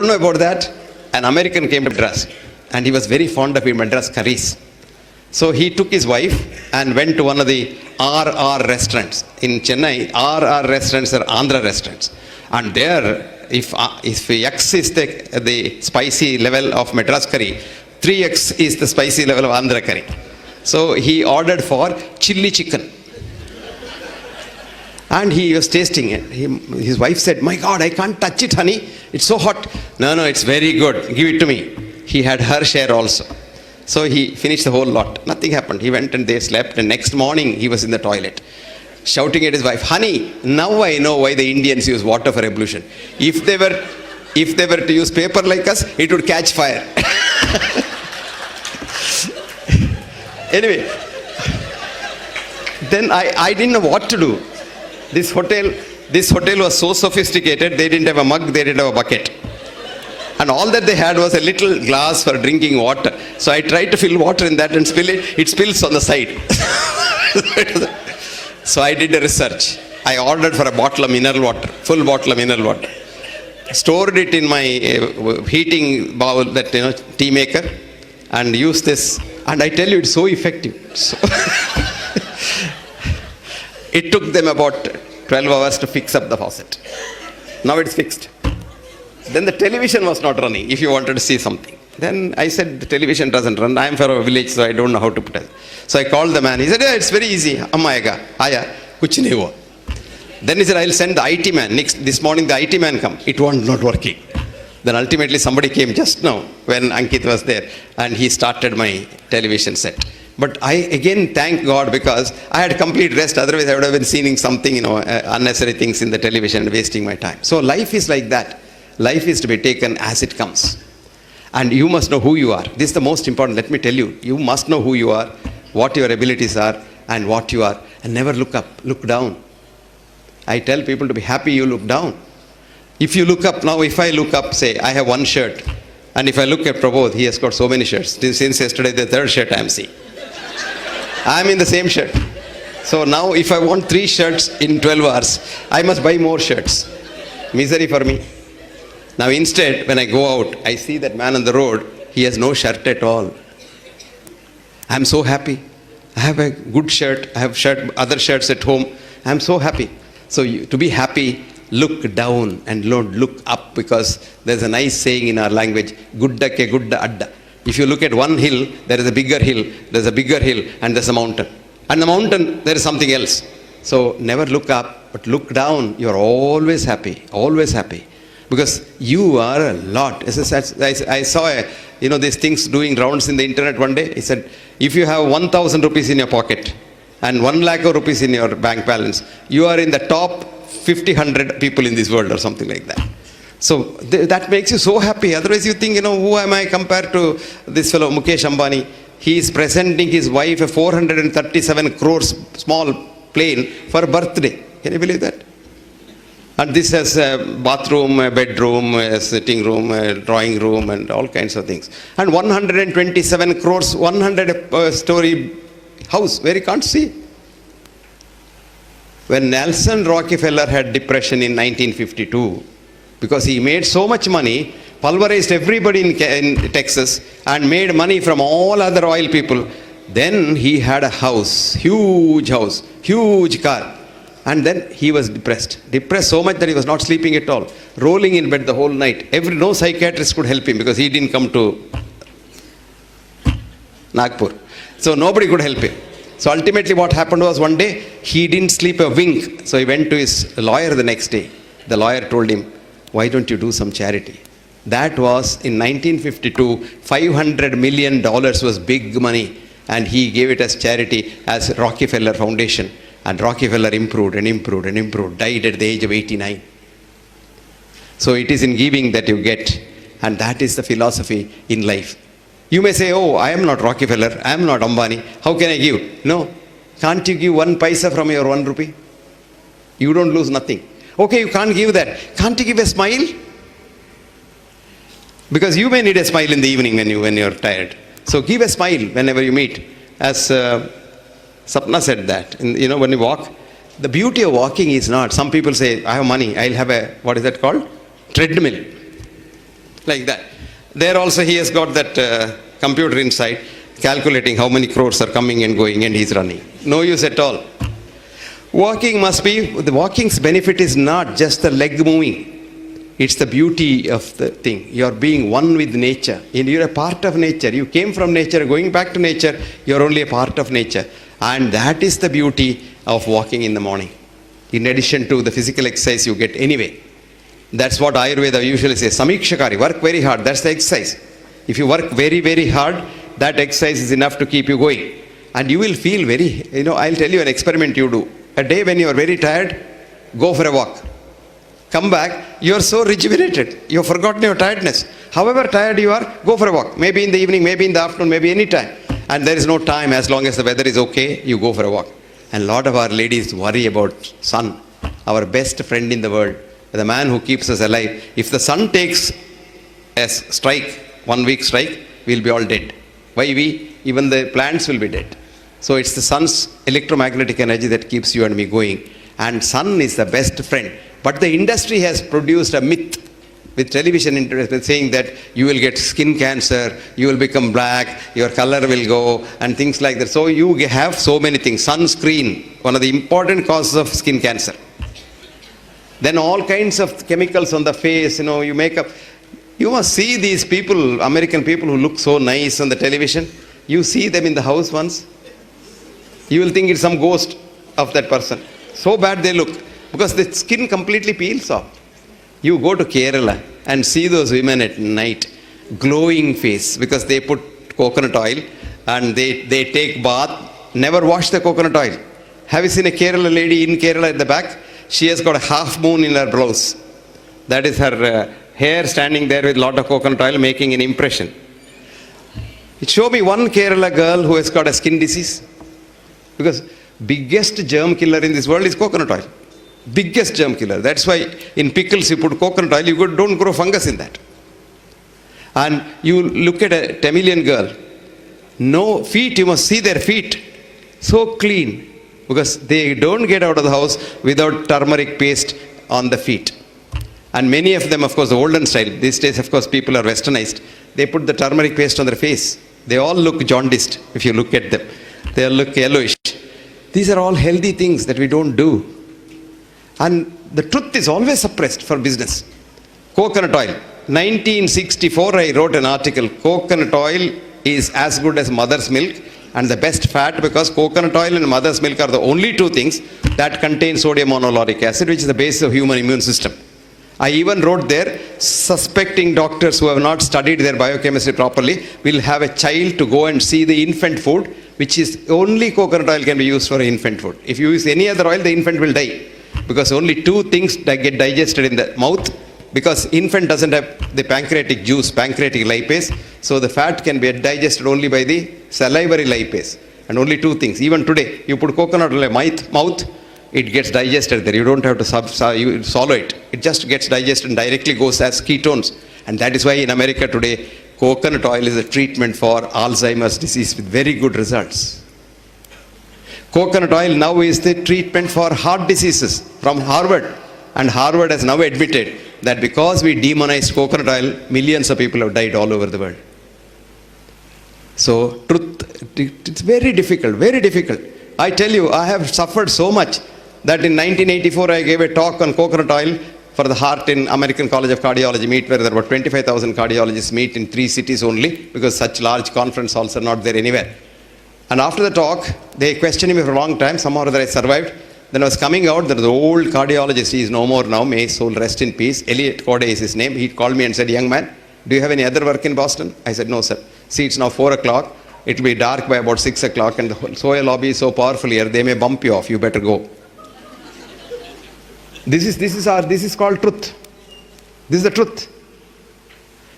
don't know about that. An American came to Madras and he was very fond of Madras curries. So he took his wife and went to one of the RR restaurants. In Chennai, RR restaurants are Andhra restaurants. And there, if X is the spicy level of Madras curry, 3X is the spicy level of Andhra curry. So he ordered for chili chicken. And he was tasting it. His wife said, "My God, I can't touch it, honey. It's so hot." "No, it's very good. Give it to me." He had her share also. So he finished the whole lot. Nothing happened. He went and they slept. And next morning, he was in the toilet, shouting at his wife, "Honey, now I know why the Indians use water for ablution. If they were to use paper like us, it would catch fire." Anyway, then I didn't know what to do. This hotel was so sophisticated, they didn't have a mug, they didn't have a bucket. And all that they had was a little glass for drinking water. So I tried to fill water in that and spill it. It spills on the side. So I did a research. I ordered for a bottle of mineral water, full bottle of mineral water. Stored it in my heating bowl, that tea maker, and used this. And I tell you, it's so effective. So it took them about 12 hours to fix up the faucet. Now it's fixed. Then the television was not running if you wanted to see something. Then I said, the television doesn't run. I am from a village, so I don't know how to put it. So I called the man. He said, "Yeah, it's very easy. Ammayega, aya, kuch nahi hua." Then he said, "I'll send the IT man." This morning the IT man come. It was not working. Then ultimately somebody came just now when Ankit was there and he started my television set. But I again thank God because I had complete rest. Otherwise I would have been seeing something, unnecessary things in the television and wasting my time. So life is like that. Life is to be taken as it comes. And you must know who you are. This is the most important. Let me tell you. You must know who you are, what your abilities are, and what you are. And never look up, look down. I tell people to be happy you look down. If you look up now, if I look up, say, I have one shirt. And if I look at Prabodh, he has got so many shirts. Since yesterday, the third shirt I am seeing. I am in the same shirt. So now if I want 3 shirts in 12 hours, I must buy more shirts. Misery for me. Now instead, when I go out, I see that man on the road, he has no shirt at all. I am so happy. I have a good shirt. I have other shirts at home. I am so happy. So to be happy, look down and don't look up, because there's a nice saying in our language, "Gudda ke gudda adda." If you look at one hill, there is a bigger hill, there's a bigger hill, and there's a mountain. And the mountain, there is something else. So never look up, but look down. You're always happy, always happy. Because you are a lot. I saw these things doing rounds in the internet one day. He said, if you have 1,000 rupees in your pocket and 1 lakh of rupees in your bank balance, you are in the top 100 people in this world or something like that. So that makes you so happy. Otherwise you think, who am I compared to this fellow Mukesh Ambani? He is presenting his wife a 437 crores small plane for a birthday. Can you believe that? And this has a bathroom, a bedroom, a sitting room, a drawing room, and all kinds of things. And 127 crores, 100-story house where you can't see. When Nelson Rockefeller had depression in 1952, because he made so much money, pulverized everybody in Texas, and made money from all other oil people, then he had a house, huge car. And then he was depressed so much that he was not sleeping at all, rolling in bed the whole night. No psychiatrist could help him because he didn't come to Nagpur. So nobody could help him. So ultimately what happened was, one day he didn't sleep a wink. So he went to his lawyer the next day. The lawyer told him, "Why don't you do some charity?" That was in 1952, $500 million was big money. And he gave it as charity as Rockefeller Foundation. And Rockefeller improved and improved and improved, died at the age of 89. So it is in giving that you get, and that is the philosophy in life. You may say, "Oh, I am not Rockefeller, I am not Ambani, how can I give?" No. Can't you give 1 paisa from your 1 rupee? You don't lose nothing. Okay, you can't give that. Can't you give a smile? Because you may need a smile in the evening when you're tired. So give a smile whenever you meet. As Sapna said that, when you walk, the beauty of walking is not, some people say, "I have money, I'll have a," what is that called? Treadmill. like that. There also he has got that computer inside, calculating how many crores are coming and going, and he's running. No use at all. Walking must be, the walking's benefit is not just the leg moving. It's the beauty of the thing. You're being one with nature. You're a part of nature. You came from nature, going back to nature, you're only a part of nature. And that is the beauty of walking in the morning. In addition to the physical exercise you get anyway. That's what Ayurveda usually says. Samikshakari, work very hard. That's the exercise. If you work very, very hard, that exercise is enough to keep you going. And you will feel very, I'll tell you an experiment you do. A day when you are very tired, go for a walk. Come back, you are so rejuvenated. You have forgotten your tiredness. However tired you are, go for a walk. Maybe in the evening, maybe in the afternoon, maybe any time. And there is no time. As long as the weather is okay, you go for a walk. And a lot of our ladies worry about sun, our best friend in the world, the man who keeps us alive. If the sun takes a strike, 1 week strike, we'll be all dead. Why we? Even the plants will be dead. So it's the sun's electromagnetic energy that keeps you and me going. And sun is the best friend. But the industry has produced a myth with television interest saying that you will get skin cancer, you will become black, your color will go, and things like that. So you have so many things. Sunscreen, one of the important causes of skin cancer. Then all kinds of chemicals on the face, you make up. You must see these people, American people who look so nice on the television. You see them in the house once. You will think it's some ghost of that person. So bad they look. Because the skin completely peels off. You go to Kerala and see those women at night, glowing face, because they put coconut oil and they take bath, never wash the coconut oil. Have you seen a Kerala lady in Kerala at the back? She has got a half moon in her blouse. That is her hair standing there with a lot of coconut oil making an impression. Show me one Kerala girl who has got a skin disease. Because biggest germ killer in this world is coconut oil. Biggest germ killer. That's why in pickles you put coconut oil, you don't grow fungus in that. And you look at a Tamilian girl, no feet, you must see their feet, so clean, because they don't get out of the house without turmeric paste on the feet. And many of them, of course, the olden style, these days, of course, people are westernized, they put the turmeric paste on their face. They all look jaundiced if you look at them. They all look yellowish. These are all healthy things that we don't do. And the truth is always suppressed for business. Coconut oil. 1964 I wrote an article. Coconut oil is as good as mother's milk and the best fat, because coconut oil and mother's milk are the only two things that contain sodium monolauric acid, which is the basis of human immune system. I even wrote there, suspecting doctors who have not studied their biochemistry properly will have a child to go and see the infant food, which is only coconut oil can be used for infant food. If you use any other oil, the infant will die. Because only two things that get digested in the mouth, because infant doesn't have the pancreatic juice, pancreatic lipase, so the fat can be digested only by the salivary lipase. And only two things. Even today, you put coconut oil in the mouth, it gets digested there. You don't have to swallow it. It just gets digested and directly goes as ketones. And that is why in America today, coconut oil is a treatment for Alzheimer's disease with very good results. Coconut oil now is the treatment for heart diseases from Harvard. And Harvard has now admitted that because we demonized coconut oil, millions of people have died all over the world. So, truth, it's very difficult, very difficult. I tell you, I have suffered so much that in 1984 I gave a talk on coconut oil for the heart in American College of Cardiology meet, where there were 25,000 cardiologists meet in 3 cities only, because such large conference halls are not there anywhere. And after the talk, they questioned me for a long time. Somehow or other I survived. Then I was coming out. There was an old cardiologist. He is no more now. May his soul rest in peace. Elliot Corday is his name. He called me and said, "Young man, do you have any other work in Boston?" I said, "No, sir. See, it's now 4 o'clock. It will be dark by about 6 o'clock. And the soil lobby is so powerful here, they may bump you off. You better go." This is called truth. This is the truth.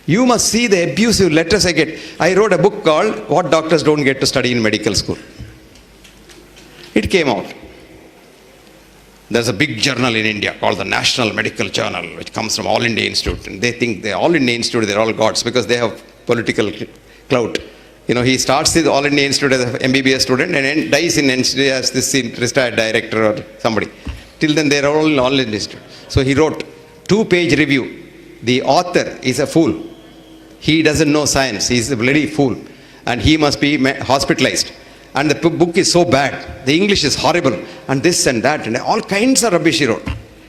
You must see the abusive letters I get. I wrote a book called What Doctors Don't Get to Study in Medical School. It came out. There's a big journal in India called the National Medical Journal, which comes from All India Institute. And they think they're All India Institute, they're all gods, because they have political clout. He starts with All India Institute as an MBBS student and dies in NCD as this retired director or somebody. Till then, they're all in All India Institute. So he wrote 2-page review. The author is a fool. He doesn't know science. He's a bloody fool. And he must be hospitalized. And the book is so bad. The English is horrible. And this and that. And all kinds of rubbish he wrote.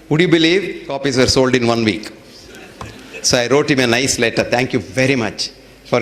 Would you believe? Copies were sold in 1 week. So I wrote him a nice letter. Thank you very much for